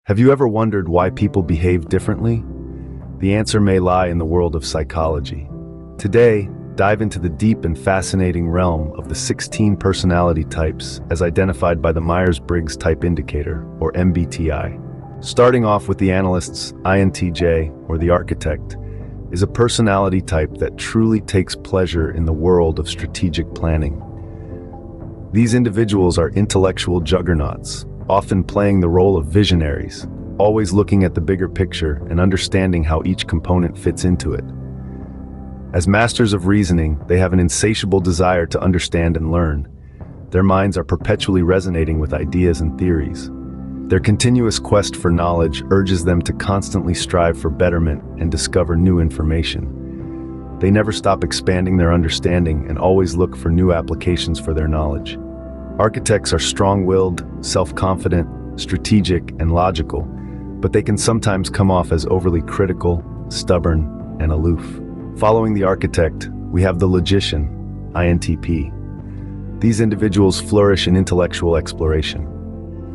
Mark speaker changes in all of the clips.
Speaker 1: Have you ever wondered why people behave differently? The answer may lie in the world of psychology. Today, dive into the deep and fascinating realm of the 16 personality types as identified by the Myers-Briggs Type Indicator, or MBTI. Starting off with the Analysts, INTJ, or the Architect, is a personality type that truly takes pleasure in the world of strategic planning. These individuals are intellectual juggernauts, often playing the role of visionaries, always looking at the bigger picture and understanding how each component fits into it. As masters of reasoning, they have an insatiable desire to understand and learn. Their minds are perpetually resonating with ideas and theories. Their continuous quest for knowledge urges them to constantly strive for betterment and discover new information. They never stop expanding their understanding and always look for new applications for their knowledge. Architects are strong-willed, self-confident, strategic, and logical, but they can sometimes come off as overly critical, stubborn, and aloof. Following the Architect, we have the Logician, INTP. These individuals flourish in intellectual exploration.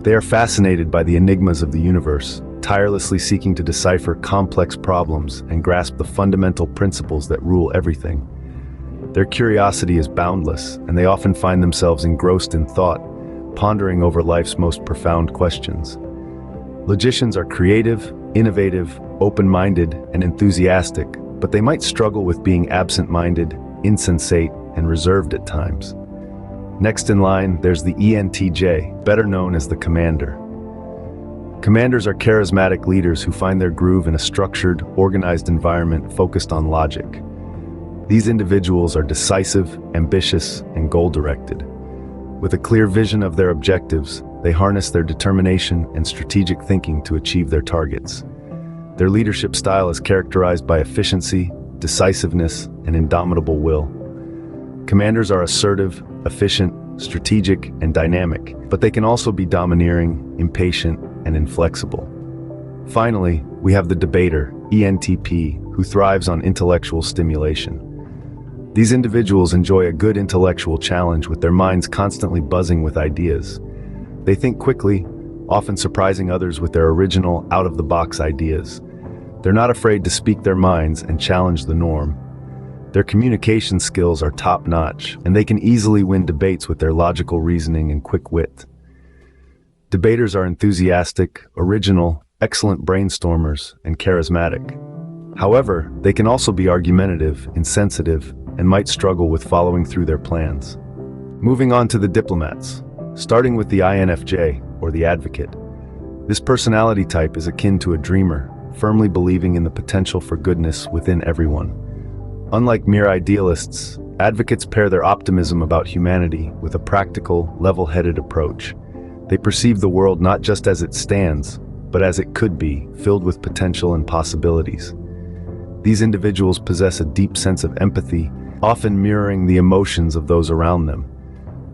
Speaker 1: They are fascinated by the enigmas of the universe, tirelessly seeking to decipher complex problems and grasp the fundamental principles that rule everything. Their curiosity is boundless, and they often find themselves engrossed in thought, pondering over life's most profound questions. Logicians are creative, innovative, open-minded, and enthusiastic, but they might struggle with being absent-minded, insensate, and reserved at times. Next in line, there's the ENTJ, better known as the Commander. Commanders are charismatic leaders who find their groove in a structured, organized environment focused on logic. These individuals are decisive, ambitious, and goal-directed. With a clear vision of their objectives, they harness their determination and strategic thinking to achieve their targets. Their leadership style is characterized by efficiency, decisiveness, and indomitable will. Commanders are assertive, efficient, strategic, and dynamic, but they can also be domineering, impatient, and inflexible. Finally, we have the Debater, ENTP, who thrives on intellectual stimulation. These individuals enjoy a good intellectual challenge with their minds constantly buzzing with ideas. They think quickly, often surprising others with their original, out-of-the-box ideas. They're not afraid to speak their minds and challenge the norm. Their communication skills are top-notch, and they can easily win debates with their logical reasoning and quick wit. Debaters are enthusiastic, original, excellent brainstormers, and charismatic. However, they can also be argumentative, insensitive, and might struggle with following through their plans. Moving on to the Diplomats, starting with the INFJ, or the Advocate. This personality type is akin to a dreamer, firmly believing in the potential for goodness within everyone. Unlike mere idealists, advocates pair their optimism about humanity with a practical, level-headed approach. They perceive the world not just as it stands, but as it could be, filled with potential and possibilities. These individuals possess a deep sense of empathy, often mirroring the emotions of those around them.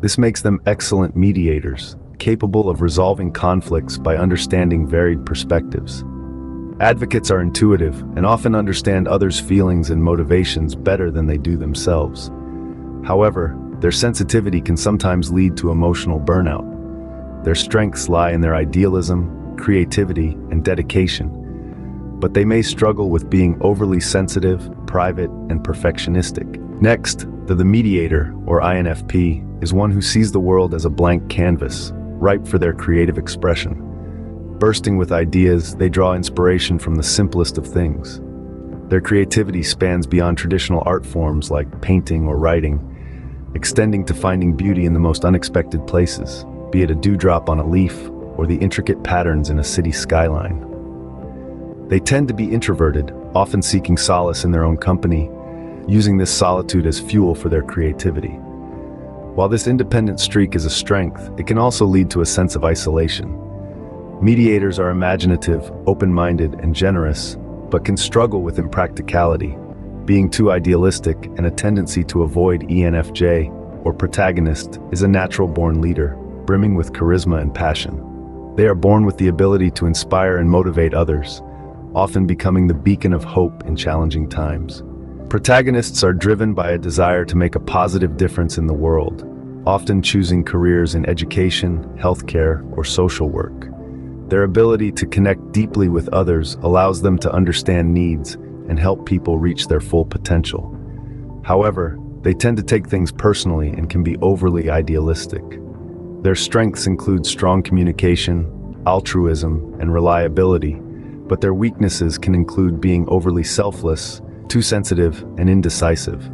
Speaker 1: This makes them excellent mediators, capable of resolving conflicts by understanding varied perspectives. Advocates are intuitive and often understand others' feelings and motivations better than they do themselves. However, their sensitivity can sometimes lead to emotional burnout. Their strengths lie in their idealism, creativity, and dedication, but they may struggle with being overly sensitive, private, and perfectionistic. Next, the Mediator, or INFP, is one who sees the world as a blank canvas, ripe for their creative expression. Bursting with ideas, they draw inspiration from the simplest of things. Their creativity spans beyond traditional art forms like painting or writing, extending to finding beauty in the most unexpected places, be it a dewdrop on a leaf or the intricate patterns in a city skyline. They tend to be introverted, often seeking solace in their own company, using this solitude as fuel for their creativity. While this independent streak is a strength, it can also lead to a sense of isolation. Mediators are imaginative, open-minded, and generous, but can struggle with impracticality, being too idealistic, and a tendency to avoid ENFJ, or protagonist, is a natural-born leader, brimming with charisma and passion. They are born with the ability to inspire and motivate others, often becoming the beacon of hope in challenging times. Protagonists are driven by a desire to make a positive difference in the world, often choosing careers in education, healthcare, or social work. Their ability to connect deeply with others allows them to understand needs and help people reach their full potential. However, they tend to take things personally and can be overly idealistic. Their strengths include strong communication, altruism, and reliability, but their weaknesses can include being overly selfless, too sensitive, and indecisive.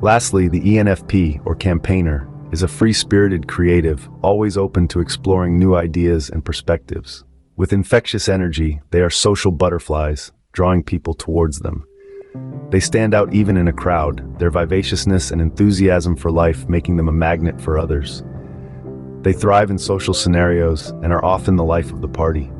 Speaker 1: Lastly, the ENFP, or campaigner, is a free-spirited creative, always open to exploring new ideas and perspectives. With infectious energy, they are social butterflies, drawing people towards them. They stand out even in a crowd, their vivaciousness and enthusiasm for life making them a magnet for others. They thrive in social scenarios and are often the life of the party.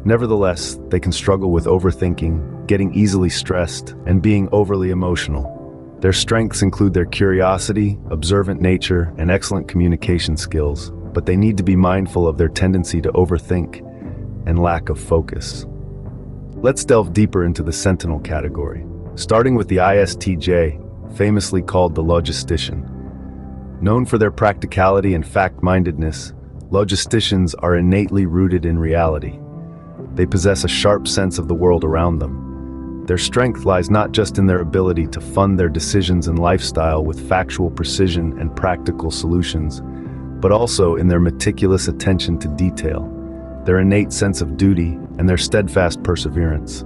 Speaker 1: Nevertheless, they can struggle with overthinking, getting easily stressed, and being overly emotional. Their strengths include their curiosity, observant nature, and excellent communication skills, but they need to be mindful of their tendency to overthink and lack of focus. Let's delve deeper into the Sentinel category, starting with the ISTJ, famously called the Logician. Known for their practicality and fact-mindedness, Logicians are innately rooted in reality. They possess a sharp sense of the world around them. Their strength lies not just in their ability to fund their decisions and lifestyle with factual precision and practical solutions, but also in their meticulous attention to detail, their innate sense of duty, and their steadfast perseverance.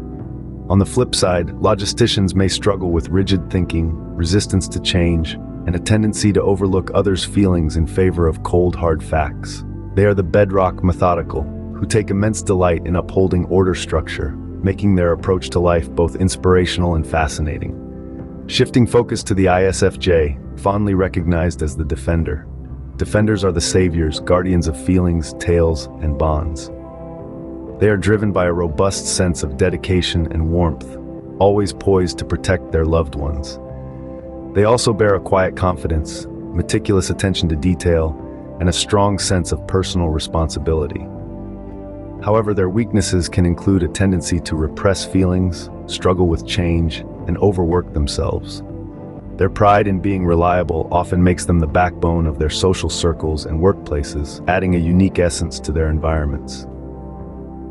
Speaker 1: On the flip side, logisticians may struggle with rigid thinking, resistance to change, and a tendency to overlook others' feelings in favor of cold, hard facts. They are the bedrock methodical, who take immense delight in upholding order structure, making their approach to life both inspirational and fascinating. Shifting focus to the ISFJ, fondly recognized as the Defender. Defenders are the saviors, guardians of feelings, tales, and bonds. They are driven by a robust sense of dedication and warmth, always poised to protect their loved ones. They also bear a quiet confidence, meticulous attention to detail, and a strong sense of personal responsibility. However, their weaknesses can include a tendency to repress feelings, struggle with change, and overwork themselves. Their pride in being reliable often makes them the backbone of their social circles and workplaces, adding a unique essence to their environments.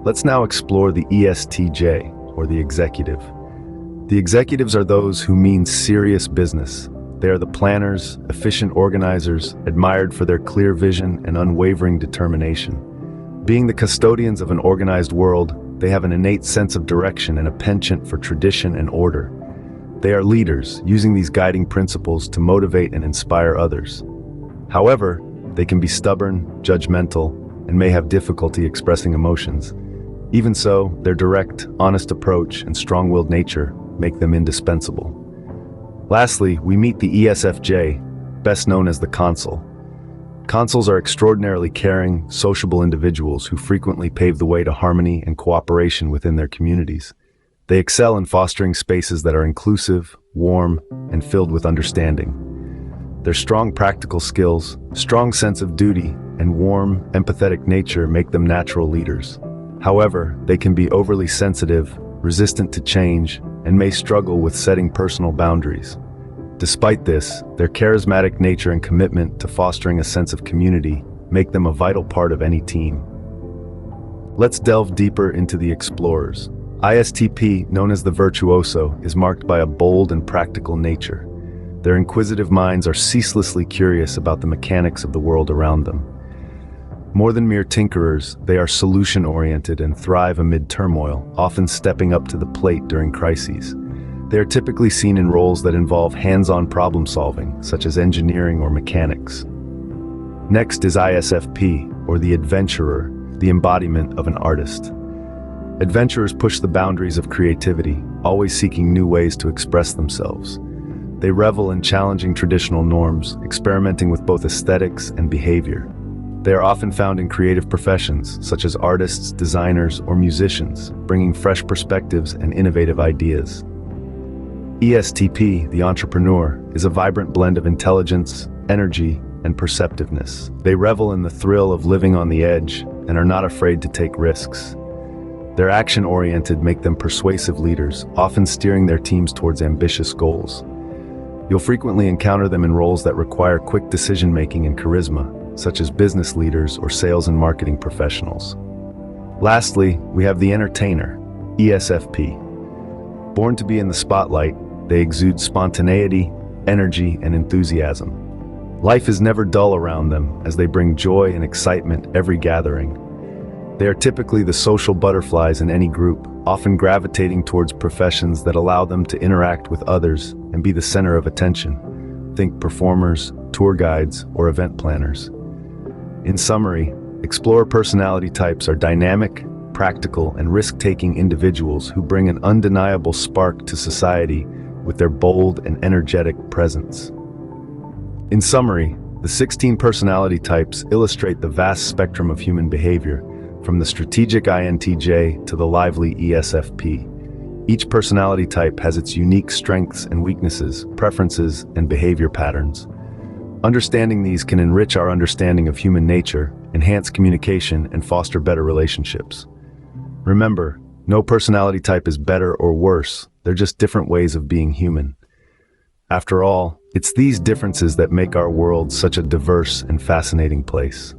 Speaker 1: Let's now explore the ESTJ, or the Executive. The executives are those who mean serious business. They are the planners, efficient organizers, admired for their clear vision and unwavering determination. Being the custodians of an organized world, they have an innate sense of direction and a penchant for tradition and order. They are leaders, using these guiding principles to motivate and inspire others. However, they can be stubborn, judgmental, and may have difficulty expressing emotions. Even so, their direct, honest approach and strong-willed nature make them indispensable. Lastly, we meet the ESFJ, best known as the Consul. Consuls are extraordinarily caring, sociable individuals who frequently pave the way to harmony and cooperation within their communities. They excel in fostering spaces that are inclusive, warm, and filled with understanding. Their strong practical skills, strong sense of duty, and warm, empathetic nature make them natural leaders. However, they can be overly sensitive, resistant to change, and may struggle with setting personal boundaries. Despite this, their charismatic nature and commitment to fostering a sense of community make them a vital part of any team. Let's delve deeper into the explorers. ISTP, known as the Virtuoso, is marked by a bold and practical nature. Their inquisitive minds are ceaselessly curious about the mechanics of the world around them. More than mere tinkerers, they are solution-oriented and thrive amid turmoil, often stepping up to the plate during crises. They are typically seen in roles that involve hands-on problem-solving, such as engineering or mechanics. Next is ISFP, or the Adventurer, the embodiment of an artist. Adventurers push the boundaries of creativity, always seeking new ways to express themselves. They revel in challenging traditional norms, experimenting with both aesthetics and behavior. They are often found in creative professions, such as artists, designers, or musicians, bringing fresh perspectives and innovative ideas. ESTP, the Entrepreneur, is a vibrant blend of intelligence, energy, and perceptiveness. They revel in the thrill of living on the edge and are not afraid to take risks. Their action-oriented make them persuasive leaders, often steering their teams towards ambitious goals. You'll frequently encounter them in roles that require quick decision-making and charisma, such as business leaders or sales and marketing professionals. Lastly, we have the entertainer, ESFP. Born to be in the spotlight, they exude spontaneity, energy, and enthusiasm. Life is never dull around them as they bring joy and excitement every gathering. They are typically the social butterflies in any group, often gravitating towards professions that allow them to interact with others and be the center of attention. Think performers, tour guides, or event planners. In summary, Explorer personality types are dynamic, practical, and risk-taking individuals who bring an undeniable spark to society with their bold and energetic presence. In summary, the 16 personality types illustrate the vast spectrum of human behavior, from the strategic INTJ to the lively ESFP. Each personality type has its unique strengths and weaknesses, preferences, and behavior patterns. Understanding these can enrich our understanding of human nature, enhance communication, and foster better relationships. Remember, no personality type is better or worse, they're just different ways of being human. After all, it's these differences that make our world such a diverse and fascinating place.